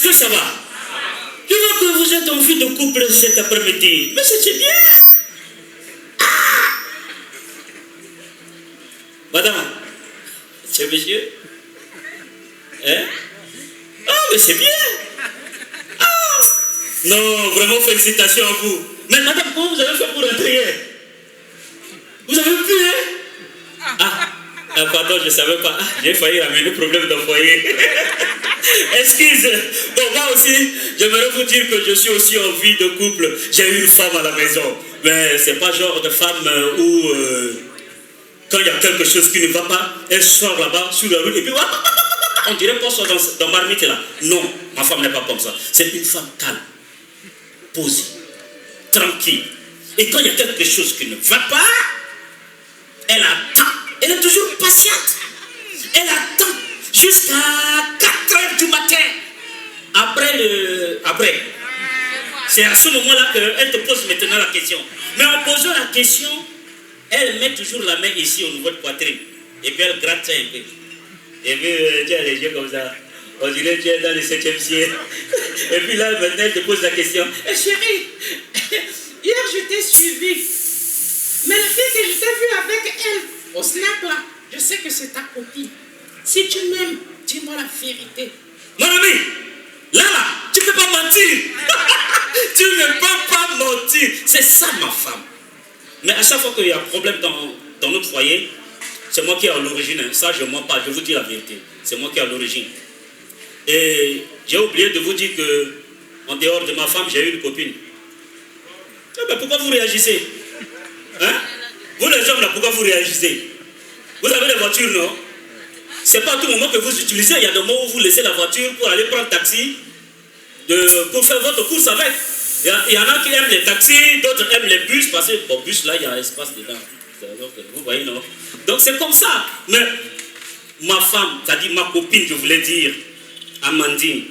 que ça va? Je vois que vous êtes en vie de couple cet après-midi. Mais c'est bien. Madame, c'est monsieur? Hein? Ah, mais c'est bien. Ah. Non, vraiment félicitations à vous. Mais madame, comment vous avez fait pour rentrer? Vous avez pu, hein? Ah, pardon, je ne savais pas. Ah, j'ai failli ramener le problème de foyer. Excuse. Bon, moi aussi, j'aimerais vous dire que je suis aussi en vie de couple. J'ai une femme à la maison. Mais c'est pas genre de femme où, quand il y a quelque chose qui ne va pas, elle sort là-bas sur la rue et puis on dirait qu'on sort dans marmite là. Non, ma femme n'est pas comme ça. C'est une femme calme, posée, tranquille. Et quand il y a quelque chose qui ne va pas, elle attend. Elle est toujours patiente. Elle attend jusqu'à 4 h du matin. Après. C'est à ce moment-là qu'elle te pose maintenant la question. Mais en posant la question, elle met toujours la main ici au niveau de poitrine. Et puis elle gratte ça un peu. Et puis tu as les yeux comme ça. On dirait que tu es dans le 7e ciel. Et puis là, maintenant, elle te pose la question. Chérie, hier je t'ai suivi. Mais la fille que je t'ai vue avec elle au snap là, je sais que c'est ta copine. Si tu m'aimes, dis-moi la vérité. Mon ami, là, tu ne peux pas mentir. Tu ne peux pas mentir. C'est ça ma femme. Mais à chaque fois qu'il y a un problème dans notre foyer, c'est moi qui est à l'origine. Ça, je ne mens pas, je vous dis la vérité. C'est moi qui est à l'origine. Et j'ai oublié de vous dire que, en dehors de ma femme, j'ai une copine. Eh ben, pourquoi vous réagissez? Hein? Vous les hommes là, pourquoi vous réagissez? Vous avez des voitures, non? C'est pas à tout moment que vous utilisez. Il y a des moments où vous laissez la voiture pour aller prendre taxi, pour faire votre course avec. Il y en a qui aiment les taxis, d'autres aiment les bus, parce que au bus là, il y a espace dedans. Vous voyez, non? Donc c'est comme ça. Mais ma femme, c'est-à-dire ma copine, je voulais dire, Amandine,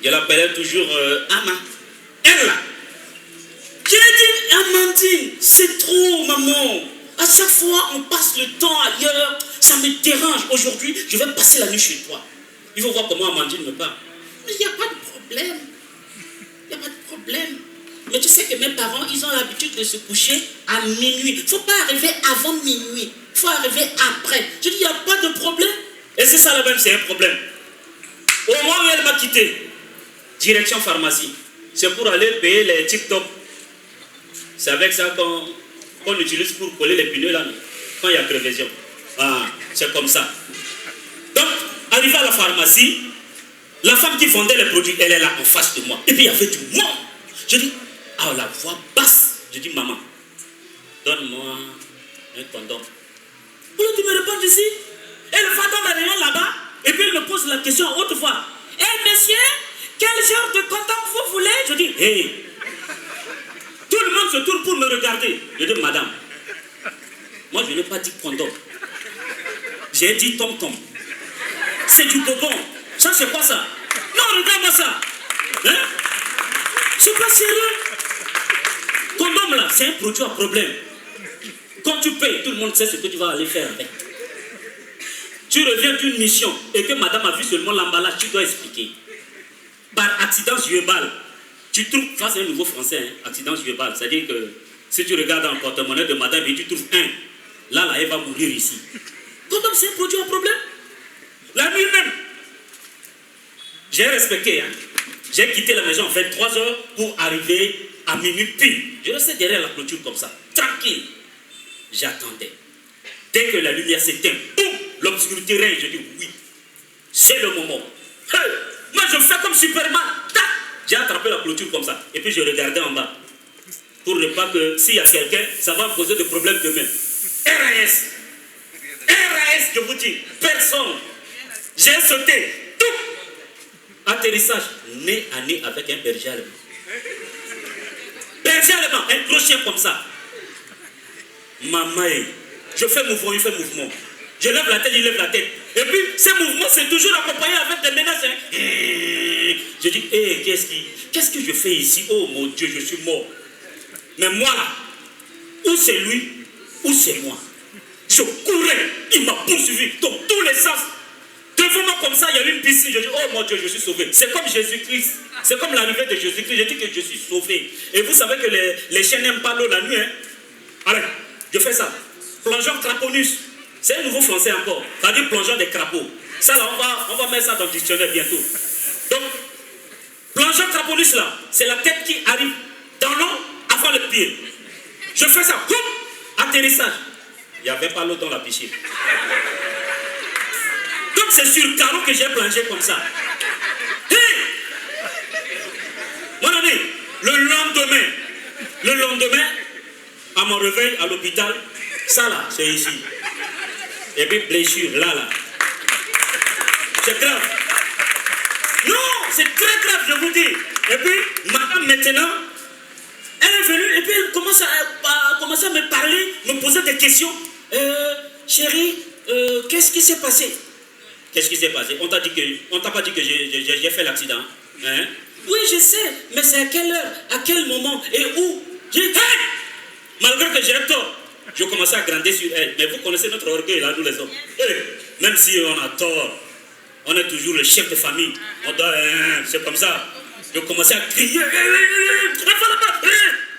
je l'appelais toujours Ama. Elle là. Je lui ai dit, Amandine, c'est trop, maman. À chaque fois, on passe le temps ailleurs. Ça me dérange. Aujourd'hui, je vais passer la nuit chez toi. Il faut voir comment Amandine me parle. Mais il n'y a pas de problème. Il n'y a pas de problème. Mais tu sais que mes parents, ils ont l'habitude de se coucher à minuit. Il ne faut pas arriver avant minuit. Il faut arriver après. Je dis, il n'y a pas de problème. Et c'est ça là-même, c'est un problème. Au moment où elle m'a quitté, direction pharmacie. C'est pour aller payer les TikTok. C'est avec ça qu'on utilise pour coller les pneus là, quand il y a crevaison. Ah, c'est comme ça. Donc, arrivé à la pharmacie, la femme qui vendait les produits, elle est là en face de moi. Et puis il y avait du monde. Je dis, ah, la voix basse. Je dis, maman, donne-moi un condom. Pourquoi tu me réponds ici? Elle va dans le rayon là-bas, et puis elle me pose la question à haute voix. Eh, monsieur, quel genre de condom vous voulez? Je dis, hey. Tout le monde se tourne pour me regarder. Je dis, madame, moi je n'ai pas dit condom. J'ai dit tom-tom. C'est du bobon. Ça, c'est quoi ça? Non, regarde-moi ça. Hein? C'est pas sérieux. Condom là, c'est un produit à problème. Quand tu payes, tout le monde sait ce que tu vas aller faire avec. Tu reviens d'une mission et que madame a vu seulement l'emballage, tu dois expliquer. Par accident juébal. Tu trouves, ça c'est un nouveau français, hein, accident juébal. C'est-à-dire que si tu regardes dans le porte-monnaie de madame et tu trouves un, là, elle va mourir ici. Condom, c'est un produit à problème. La nuit même, j'ai respecté, hein. J'ai quitté la maison en fait 3 heures pour arriver à minuit pile. Je restais derrière la clôture comme ça, tranquille. J'attendais. Dès que la lumière s'éteint, boum, l'obscurité règne. Je dis oui, c'est le moment. Hey, moi je fais comme Superman. Tac, j'ai attrapé la clôture comme ça. Et puis je regardais en bas. Pour ne pas que s'il y a quelqu'un, ça va poser des problèmes demain. RAS, je vous dis, personne. J'ai sauté. Tout. Atterrissage, nez à nez avec un berger allemand. Berger allemand, un gros chien comme ça. Maman, je fais mouvement, il fait mouvement. Je lève la tête, il lève la tête. Et puis, ces mouvements, c'est toujours accompagné avec des menaces. Hein. Je dis, hey, qu'est-ce que je fais ici? Oh mon Dieu, je suis mort. Mais moi là, ou c'est lui, ou c'est moi. Je courais, il m'a poursuivi dans tous les sens. De devant moi comme ça, il y a une piscine. Je dis, oh mon Dieu, je suis sauvé. C'est comme Jésus-Christ. C'est comme l'arrivée de Jésus-Christ. Je dis que je suis sauvé. Et vous savez que les chiens n'aiment pas l'eau la nuit. Hein? Allez, je fais ça. Plongeon craponus. C'est un nouveau français encore. Ça veut dire plongeon des crapauds. Ça là, on va mettre ça dans le dictionnaire bientôt. Donc, plongeon craponus là, c'est la tête qui arrive dans l'eau avant le pied. Je fais ça. Boum, atterrissage. Il n'y avait pas l'eau dans la piscine. Donc c'est sur le carreau que j'ai plongé comme ça. Hey! Mon ami, le lendemain, à mon réveil à l'hôpital, ça là, c'est ici. Et puis blessure, là. C'est grave. Non, c'est très grave, je vous dis. Et puis, madame maintenant, elle est venue et puis elle commence à me parler, me poser des questions. Chérie, qu'est-ce qui s'est passé? Qu'est-ce qui s'est passé? On t'a pas dit que j'ai fait l'accident? Hein? Oui, je sais, mais c'est à quelle heure, à quel moment et où? J'ai dit, hey! Malgré que j'ai tort, je commençais à grandir sur elle. Mais vous connaissez notre orgueil là, nous les hommes. Hey! Même si on a tort, on est toujours le chef de famille. On doit, c'est comme ça. Je commençais à crier.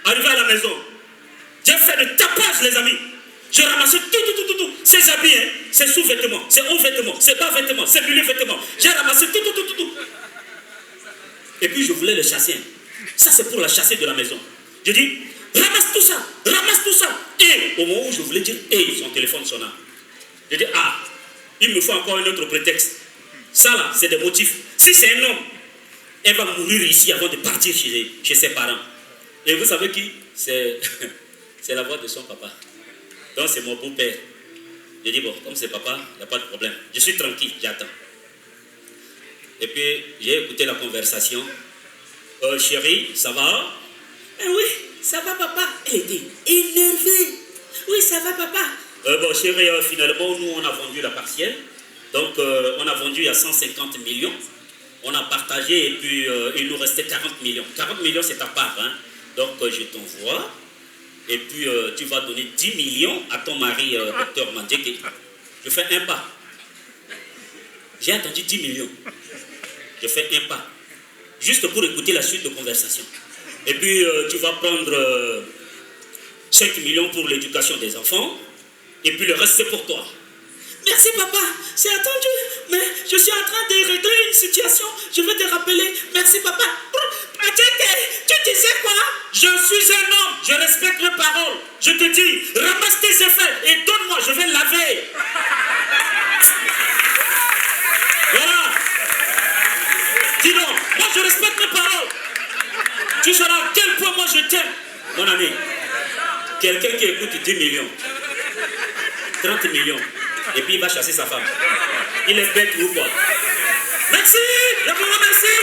Arrivé à la maison, j'ai fait le tapage, les amis. J'ai ramassé tout. Ses habits, hein, ses sous-vêtements, ses hauts vêtements, ses bas vêtements, ses milieux vêtements. J'ai ramassé tout. Et puis je voulais le chasser. Ça, c'est pour la chasser de la maison. Je dis, ramasse tout ça. Et au moment où je voulais dire, son téléphone sonna. Je dis, il me faut encore un autre prétexte. Ça là, c'est des motifs. Si c'est un homme, elle va mourir ici avant de partir chez ses parents. Et vous savez qui? C'est la voix de son papa. Donc c'est mon beau-père. Je dis, bon, comme c'est papa, il n'y a pas de problème. Je suis tranquille, j'attends. Et puis, j'ai écouté la conversation. Chérie, ça va? Oui, ça va papa. Elle était énervée. Oui, ça va papa. Bon chérie, finalement, nous on a vendu la partielle. Donc on a vendu à 150 millions. On a partagé et puis il nous restait 40 millions. 40 millions c'est ta part. Hein? Donc je t'envoie. Et puis tu vas donner 10 millions à ton mari, docteur Mandjeke. Je fais un pas. J'ai attendu 10 millions. Je fais un pas. Juste pour écouter la suite de conversation. Et puis tu vas prendre 5 millions pour l'éducation des enfants. Et puis le reste c'est pour toi. Merci papa, c'est attendu. Mais je suis en train de régler une situation. Je vais te rappeler. Merci papa. Tu disais quoi? Je suis un homme, je respecte mes paroles. Je te dis, ramasse tes effets et donne-moi, je vais laver. Voilà. Dis donc, moi je respecte mes paroles. Tu sauras à quel point moi je t'aime. Mon ami, quelqu'un qui écoute 10 millions, 30 millions, et puis il va chasser sa femme. Il est bête ou quoi? Merci, je vous remercie.